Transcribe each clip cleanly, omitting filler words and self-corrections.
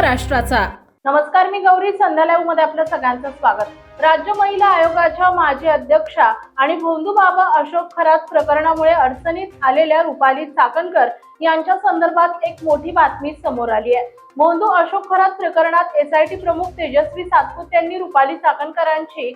राष्ट्राचा। नमस्कार, मी गौरी। संध्या लाईव्ह मध्ये आपलं सगळ्यांचं स्वागत। राज्य महिला आयोगाच्या माजी अध्यक्षा आणि भोंदूबाबा अशोक खरात प्रकरणामुळे अडचणीत आलेल्या रुपाली चाकणकर यांच्या संदर्भात एक मोठी बातमी समोर आली आहे। भोंदू अशोक खरात प्रकरणात एसआयटी प्रमुख तेजस्वी सातपुते यांनी रुपाली चाकणकरांची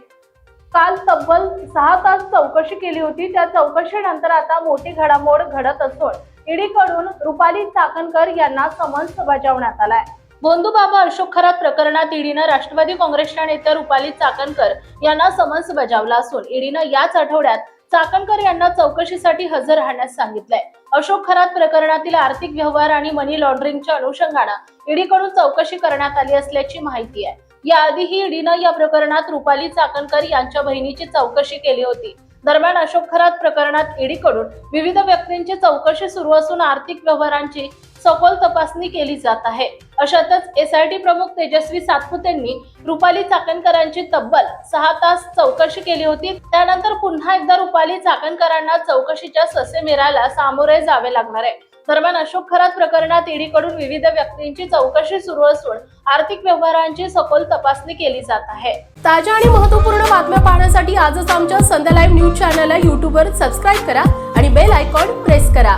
काल तब्बल 6 तास चौकशी केली होती। त्या चौकशीनंतर आता मोठी घडामोड घडत असून ईडीकडून रुपाली चाकणकर यांना समन्स बजावण्यात आलाय। भोंदूबाबा अशोक खरात प्रकरणात ईडीनं राष्ट्रवादी काँग्रेसच्या नेत्या रुपाली चाकणकर यांना समन्स बजावला असून ईडीनं याच आठवड्यात चाकणकर यांना चौकशीसाठी हजर राहण्यास सांगितलंय। अशोक खरात प्रकरणातील आर्थिक व्यवहार आणि मनी लॉन्ड्रिंगच्या अनुषंगानं ईडीकडून चौकशी करण्यात आली असल्याची माहिती आहे। याआधीही ईडीनं या प्रकरणात रुपाली चाकणकर यांच्या बहिणीची चौकशी केली होती। दरम्यान अशोक खरात प्रकरणात ईडीकडून विविध व्यक्तींची चौकशी सुरू असून आर्थिक व्यवहारांची सखोल तपासणी केली जात आहे। अशातच एसआयटी प्रमुख तेजस्वी सातपुतेंनी रुपाली चाकणकरांची तब्बल 6 तास चौकशी केली होती। त्यानंतर पुन्हा एकदा रुपाली चाकणकरांना चौकशीच्या ससेमिराला सामोरे जावे लागणार आहे। दरम्यान अशोक खरात प्रकरणात ईडीकडून विविध व्यक्तींची चौकशी सुरू असून आर्थिक व्यवहारांची सखोल तपासणी केली जात आहे। ताज्या आणि महत्त्वपूर्ण बातम्या पाहण्यासाठी आजच आमच्या संध्या लाईव्ह न्यूज चॅनलला YouTube वर सबस्क्राइब करा आणि बेल आयकॉन प्रेस करा।